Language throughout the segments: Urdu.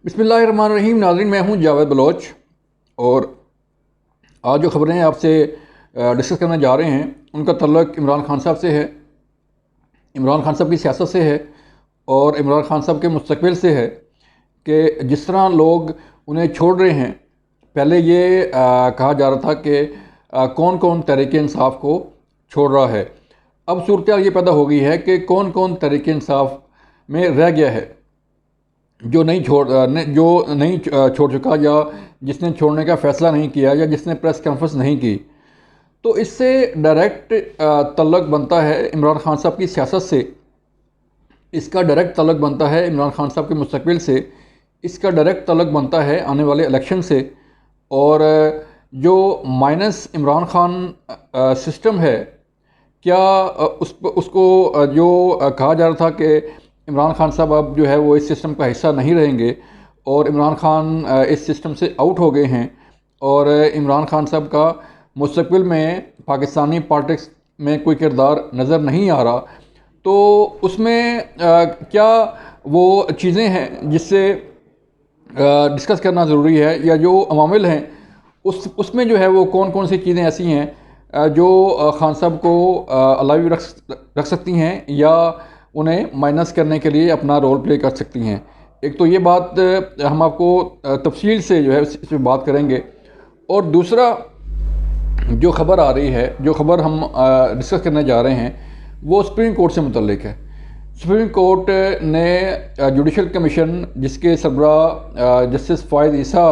بسم اللہ الرحمن الرحیم۔ ناظرین، میں ہوں جاوید بلوچ، اور آج جو خبریں آپ سے ڈسکس کرنے جا رہے ہیں ان کا تعلق عمران خان صاحب سے ہے، عمران خان صاحب کی سیاست سے ہے اور عمران خان صاحب کے مستقبل سے ہے کہ جس طرح لوگ انہیں چھوڑ رہے ہیں۔ پہلے یہ کہا جا رہا تھا کہ کون کون تحریک انصاف کو چھوڑ رہا ہے، اب صورتحال یہ پیدا ہو گئی ہے کہ کون کون تحریک انصاف میں رہ گیا ہے جو نہیں چھوڑ چکا، یا جس نے چھوڑنے کا فیصلہ نہیں کیا، یا جس نے پریس کانفرنس نہیں کی۔ تو اس سے ڈائریکٹ تعلق بنتا ہے عمران خان صاحب کی سیاست سے، اس کا ڈائریکٹ تعلق بنتا ہے عمران خان صاحب کے مستقبل سے، اس کا ڈائریکٹ تعلق بنتا ہے آنے والے الیکشن سے۔ اور جو مائنس عمران خان سسٹم ہے، کیا اس کو جو کہا جا رہا تھا کہ عمران خان صاحب اب جو ہے وہ اس سسٹم کا حصہ نہیں رہیں گے، اور عمران خان اس سسٹم سے آؤٹ ہو گئے ہیں، اور عمران خان صاحب کا مستقبل میں پاکستانی پالیٹکس میں کوئی کردار نظر نہیں آ رہا، تو اس میں کیا وہ چیزیں ہیں جس سے ڈسکس کرنا ضروری ہے، یا جو عوامل ہیں اس میں جو ہے وہ کون کون سی چیزیں ایسی ہیں جو خان صاحب کو الائیو رکھ سکتی ہیں یا انہیں مائنس کرنے کے لیے اپنا رول پلے کر سکتی ہیں۔ ایک تو یہ بات ہم آپ کو تفصیل سے جو ہے اس پہ بات کریں گے، اور دوسرا جو خبر آ رہی ہے، جو خبر ہم ڈسکس کرنے جا رہے ہیں، وہ سپریم کورٹ سے متعلق ہے۔ سپریم کورٹ نے جوڈیشل کمیشن، جس کے سربراہ جسٹس فائز عیسیٰ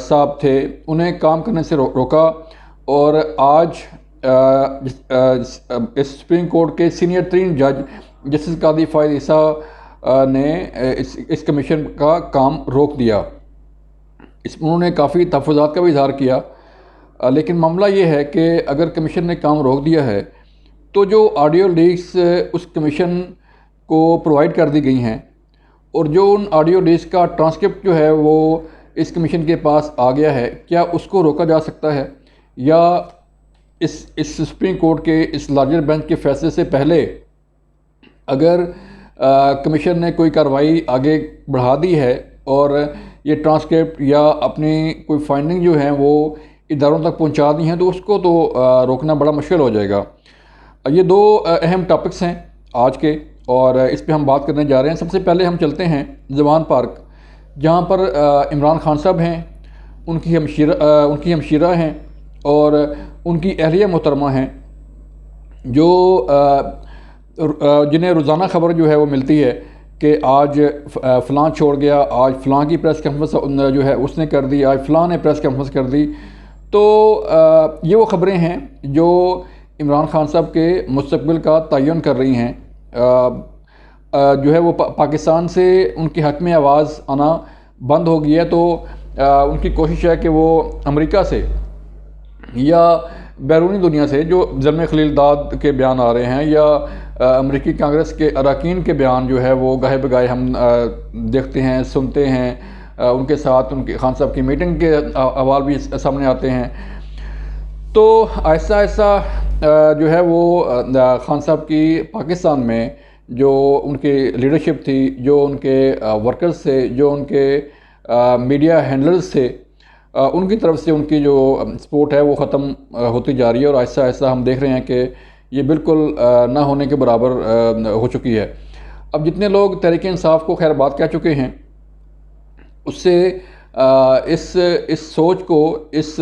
صاحب تھے، انہیں کام کرنے سے روکا، اور آج اس سپریم کورٹ کے سینئر ترین جج جسٹس قاضی فائز عیسیٰ نے اس کمیشن کا کام روک دیا۔ انہوں نے کافی تحفظات کا بھی اظہار کیا، لیکن معاملہ یہ ہے کہ اگر کمیشن نے کام روک دیا ہے تو جو آڈیو لیکس اس کمیشن کو پرووائڈ کر دی گئی ہیں، اور جو ان آڈیو لیکس کا ٹرانسکرپٹ جو ہے وہ اس کمیشن کے پاس آ گیا ہے، کیا اس کو روکا جا سکتا ہے، یا اس سپریم کورٹ کے اس لارجر بینچ کے فیصلے سے پہلے اگر کمیشن نے کوئی کارروائی آگے بڑھا دی ہے اور یہ ٹرانسکرپٹ یا اپنی کوئی فائنڈنگ جو ہیں وہ اداروں تک پہنچا دی ہیں، تو اس کو تو روکنا بڑا مشکل ہو جائے گا۔ یہ دو اہم ٹاپکس ہیں آج کے، اور اس پہ ہم بات کرنے جا رہے ہیں۔ سب سے پہلے ہم چلتے ہیں زمان پارک، جہاں پر عمران خان صاحب ہیں، ان کی ہمشیرہ ہیں اور ان کی اہلیہ محترمہ ہیں، جو جنہیں روزانہ خبر جو ہے وہ ملتی ہے کہ آج فلاں چھوڑ گیا، آج فلاں کی پریس کانفرنس جو ہے اس نے کر دی، آج فلاں نے پریس کانفرنس کر دی۔ تو یہ وہ خبریں ہیں جو عمران خان صاحب کے مستقبل کا تعین کر رہی ہیں۔ جو ہے وہ پاکستان سے ان کے حق میں آواز آنا بند ہو گئی ہے، تو ان کی کوشش ہے کہ وہ امریکہ سے یا بیرونی دنیا سے جو ضلع خلیل داد کے بیان آ رہے ہیں، یا امریکی کانگریس کے اراکین کے بیان جو ہے وہ گاہے بگاہے ہم دیکھتے ہیں، سنتے ہیں، ان کے ساتھ ان کے خان صاحب کی میٹنگ کے احوال بھی سامنے آتے ہیں۔ تو آہستہ آہستہ جو ہے وہ خان صاحب کی پاکستان میں جو ان کی لیڈرشپ تھی، جو ان کے ورکرز تھے، جو ان کے میڈیا ہینڈلرز تھے، ان کی طرف سے ان کی جو سپورٹ ہے وہ ختم ہوتی جا رہی ہے، اور آہستہ آہستہ ہم دیکھ رہے ہیں کہ یہ بالکل نہ ہونے کے برابر ہو چکی ہے۔ اب جتنے لوگ تحریک انصاف کو خیر بات کہہ چکے ہیں، اس سے اس سوچ کو، اس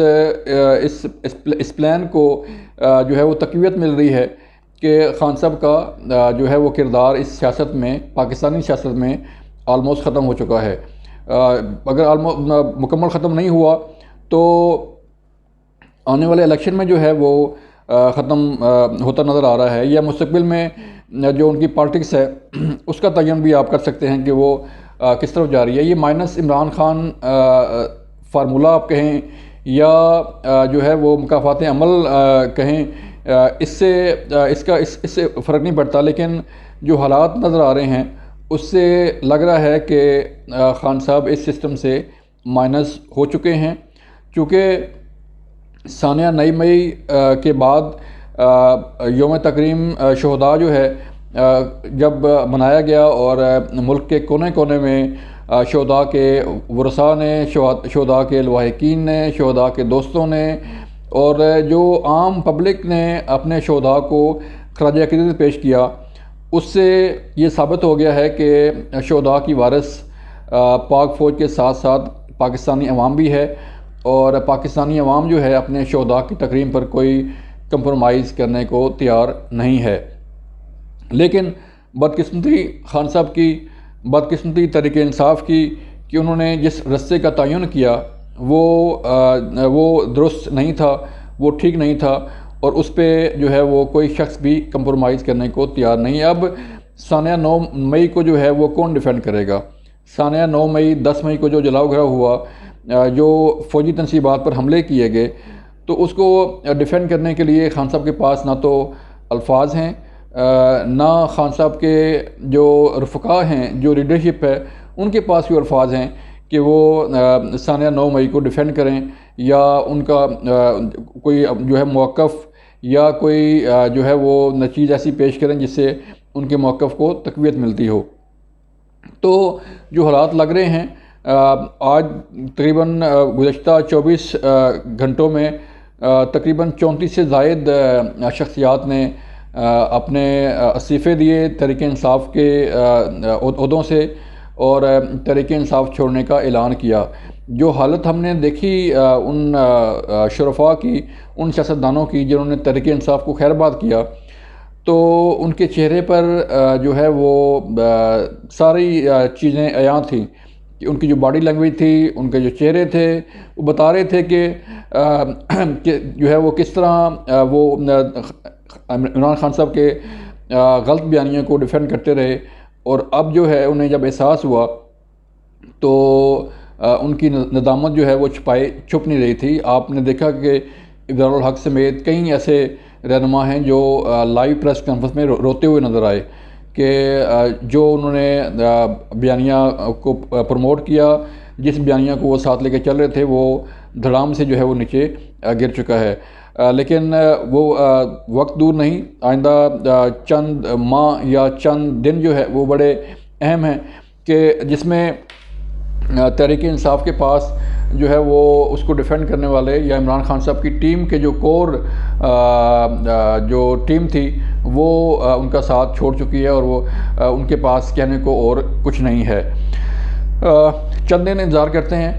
پلان کو جو ہے وہ تقویت مل رہی ہے کہ خان صاحب کا جو ہے وہ کردار اس سیاست میں، پاکستانی سیاست میں آلموسٹ ختم ہو چکا ہے۔ اگر مکمل ختم نہیں ہوا تو آنے والے الیکشن میں جو ہے وہ ختم ہوتا نظر آ رہا ہے، یا مستقبل میں جو ان کی پالیٹکس ہے اس کا تعین بھی آپ کر سکتے ہیں کہ وہ کس طرف جا رہی ہے۔ یہ مائنس عمران خان فارمولہ آپ کہیں، یا جو ہے وہ مکافات عمل کہیں، اس سے فرق نہیں پڑتا، لیکن جو حالات نظر آ رہے ہیں اس سے لگ رہا ہے کہ خان صاحب اس سسٹم سے مائنس ہو چکے ہیں، چونکہ ثانیہ 9 مئی کے بعد یوم تکریم شہداء جو ہے جب منایا گیا اور ملک کے کونے کونے میں شہداء کے ورثاء نے، شہداء کے لواحقین نے، شہداء کے دوستوں نے اور جو عام پبلک نے اپنے شہداء کو خراج عقیدت پیش کیا، اس سے یہ ثابت ہو گیا ہے کہ شہداء کی وارث پاک فوج کے ساتھ ساتھ پاکستانی عوام بھی ہے، اور پاکستانی عوام جو ہے اپنے شہداء کی تکریم پر کوئی کمپرومائز کرنے کو تیار نہیں ہے۔ لیکن بدقسمتی خان صاحب کی، بدقسمتی تحریک انصاف کی کہ انہوں نے جس رستے کا تعین کیا وہ درست نہیں تھا، وہ ٹھیک نہیں تھا، اور اس پہ جو ہے وہ کوئی شخص بھی کمپرومائز کرنے کو تیار نہیں ہے۔ اب سانحہ 9 مئی کو جو ہے وہ کون ڈیفینڈ کرے گا؟ سانحہ 9 مئی 10 مئی کو جو جلاؤ گھراؤ ہوا، جو فوجی تنصیبات پر حملے کیے گئے، تو اس کو ڈیفینڈ کرنے کے لیے خان صاحب کے پاس نہ تو الفاظ ہیں، نہ خان صاحب کے جو رفقا ہیں، جو لیڈرشپ ہے، ان کے پاس بھی الفاظ ہیں کہ وہ سانحہ 9 مئی کو ڈیفینڈ کریں، یا ان کا کوئی جو ہے موقف یا کوئی جو ہے وہ چیز ایسی پیش کریں جس سے ان کے موقف کو تقویت ملتی ہو۔ تو جو حالات لگ رہے ہیں، آج تقریباً گزشتہ 24 گھنٹوں میں تقریباً 34 سے زائد شخصیات نے اپنے استعفے دیے تحریک انصاف کے عہدوں سے، اور تحریک انصاف چھوڑنے کا اعلان کیا۔ جو حالت ہم نے دیکھی ان شرفاء کی، ان سیاستدانوں کی جنہوں نے تحریک انصاف کو خیرباد کیا، تو ان کے چہرے پر جو ہے وہ ساری چیزیں عیاں تھیں کہ ان کی جو باڈی لینگویج تھی، ان کے جو چہرے تھے، وہ بتا رہے تھے کہ جو ہے وہ کس طرح وہ عمران خان صاحب کے غلط بیانیوں کو ڈیفینڈ کرتے رہے، اور اب جو ہے انہیں جب احساس ہوا تو ان کی ندامت جو ہے وہ چھپ نہیں رہی تھی۔ آپ نے دیکھا کہ ابرار الحق سمیت کئی ایسے رہنما ہیں جو لائیو پریس کانفرنس میں روتے ہوئے نظر آئے کہ جو انہوں نے بیانیہ کو پروموٹ کیا، جس بیانیہ کو وہ ساتھ لے کے چل رہے تھے، وہ دھڑام سے جو ہے وہ نیچے گر چکا ہے۔ لیکن وہ وقت دور نہیں، آئندہ چند ماہ یا چند دن جو ہے وہ بڑے اہم ہیں کہ جس میں تحریک انصاف کے پاس جو ہے وہ اس کو ڈیفینڈ کرنے والے یا عمران خان صاحب کی ٹیم کے جو کور جو ٹیم تھی وہ ان کا ساتھ چھوڑ چکی ہے، اور وہ ان کے پاس کہنے کو اور کچھ نہیں ہے۔ چند دن انتظار کرتے ہیں،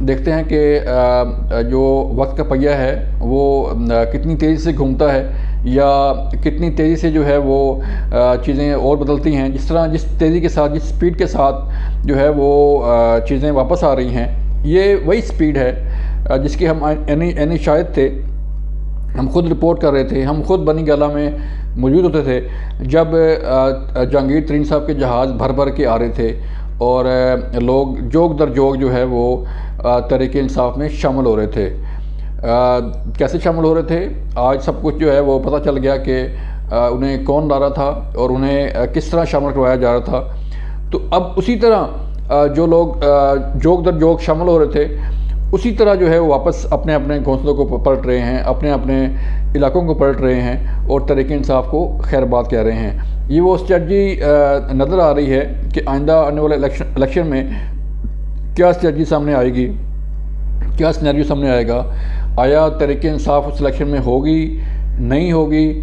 دیکھتے ہیں کہ جو وقت کا پہیہ ہے وہ کتنی تیزی سے گھومتا ہے، یا کتنی تیزی سے جو ہے وہ چیزیں اور بدلتی ہیں۔ جس تیزی کے ساتھ، جس سپیڈ کے ساتھ جو ہے وہ چیزیں واپس آ رہی ہیں، یہ وہی سپیڈ ہے جس کی ہم عینی شاہد تھے۔ ہم خود رپورٹ کر رہے تھے، ہم خود بنی گالہ میں موجود ہوتے تھے جب جہانگیر ترین صاحب کے جہاز بھر کے آ رہے تھے، اور لوگ جوگ در جوگ جو ہے وہ تحریک انصاف میں شامل ہو رہے تھے۔ کیسے شامل ہو رہے تھے؟ آج سب کچھ جو ہے وہ پتہ چل گیا کہ انہیں کون لا رہا تھا اور انہیں کس طرح شامل کروایا جا رہا تھا۔ تو اب اسی طرح جو لوگ جوگ در جوگ شامل ہو رہے تھے، اسی طرح جو ہے وہ واپس اپنے اپنے گھونسلوں کو پلٹ رہے ہیں، اپنے اپنے علاقوں کو پلٹ رہے ہیں، اور تحریک انصاف کو خیرباد کہہ رہے ہیں۔ یہ وہ اسٹریٹجی نظر آ رہی ہے کہ آئندہ آنے والے الیکشن میں کیا اسٹریٹجی سامنے آئے گی، کیا سینیریو سامنے آئے گا۔ آیا تحریک انصاف اس الیکشن میں ہوگی، نہیں ہوگی؟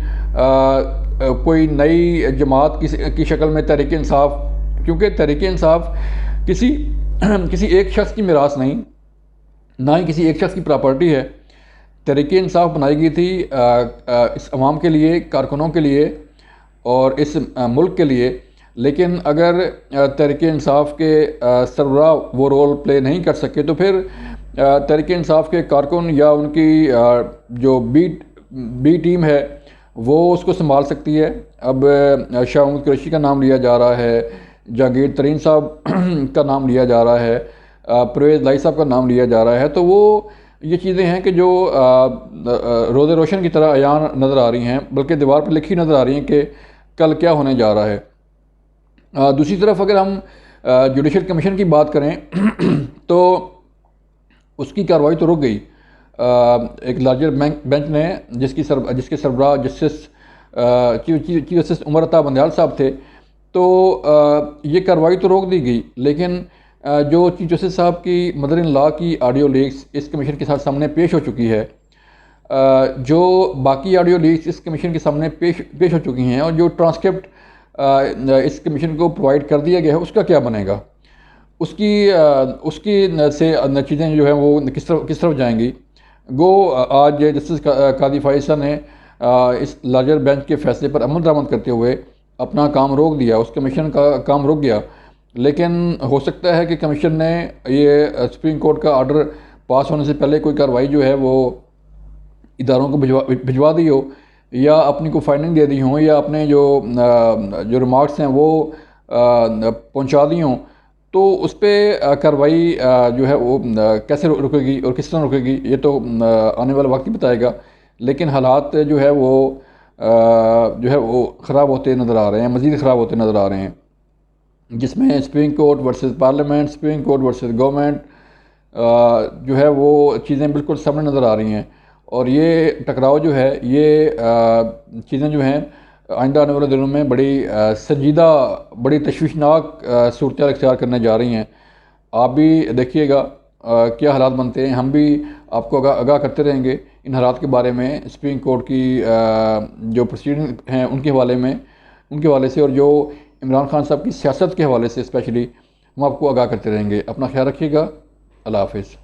کوئی نئی جماعت کی شکل میں تحریک انصاف، کیونکہ تحریک انصاف کسی ایک شخص کی میراث نہیں، نہ ہی کسی ایک شخص کی پراپرٹی ہے۔ تحریک انصاف بنائی گئی تھی اس عوام کے لیے، کارکنوں کے لیے اور اس ملک کے لیے، لیکن اگر تحریک انصاف کے سربراہ وہ رول پلے نہیں کر سکے تو پھر تحریک انصاف کے کارکن یا ان کی جو بی ٹیم ہے وہ اس کو سنبھال سکتی ہے۔ اب شاہ محمود قریشی کا نام لیا جا رہا ہے، جہانگیر ترین صاحب کا نام لیا جا رہا ہے، پرویز لائی صاحب کا نام لیا جا رہا ہے، تو وہ یہ چیزیں ہیں کہ جو روز روشن کی طرح عیاں نظر آ رہی ہیں، بلکہ دیوار پہ لکھی نظر آ رہی ہیں کہ کل کیا ہونے جا رہا ہے۔ دوسری طرف اگر ہم جوڈیشل کمیشن کی بات کریں تو اس کی کارروائی تو رک گئی۔ ایک لارجر بینچ نے جس کے سربراہ justice chief justice Umar Ata Bandial صاحب تھے، تو یہ کارروائی تو روک دی گئی، لیکن جو چیف جسٹس صاحب کی مدر ان لا کی آڈیو لیکس اس کمیشن کے ساتھ سامنے پیش ہو چکی ہے، جو باقی آڈیو لیکس اس کمیشن کے سامنے پیش ہو چکی ہیں، اور جو ٹرانسکرپٹ اس کمیشن کو پرووائڈ کر دیا گیا ہے، اس کا کیا بنے گا؟ اس کی سے چیزیں جو ہیں وہ کس طرف جائیں گی؟ گو آج جسٹس قاضی فائز نے اس لارجر بینچ کے فیصلے پر عمل درآمد کرتے ہوئے اپنا کام روک دیا، اس کمیشن کا کام رک گیا، لیکن ہو سکتا ہے کہ کمیشن نے یہ سپریم کورٹ کا آرڈر پاس ہونے سے پہلے کوئی کارروائی جو ہے وہ اداروں کو بھجوا دی ہو، یا اپنی کو فائنڈنگ دے دی ہوں، یا اپنے جو ریمارکس ہیں وہ پہنچا دی ہوں، تو اس پہ کارروائی جو ہے وہ کیسے رکے گی اور کس طرح رکے گی، یہ تو آنے والا وقت ہی بتائے گا، لیکن حالات جو ہے وہ خراب ہوتے نظر آ رہے ہیں، مزید خراب ہوتے نظر آ رہے ہیں، جس میں supreme court versus parliament, supreme court versus government جو ہے وہ چیزیں بالکل سامنے نظر آ رہی ہیں، اور یہ ٹکراؤ جو ہے، یہ چیزیں جو ہیں آئندہ آنے والے دنوں میں بڑی سنجیدہ، بڑی تشویشناک صورتحال اختیار کرنے جا رہی ہیں۔ آپ بھی دیکھیے گا کیا حالات بنتے ہیں، ہم بھی آپ کو آگاہ کرتے رہیں گے ان حالات کے بارے میں، سپریم کورٹ کی جو پروسیڈنگ ہیں ان کے حوالے سے، اور جو عمران خان صاحب کی سیاست کے حوالے سے اسپیشلی ہم آپ کو آگاہ کرتے رہیں گے۔ اپنا خیال رکھیے گا، اللہ حافظ۔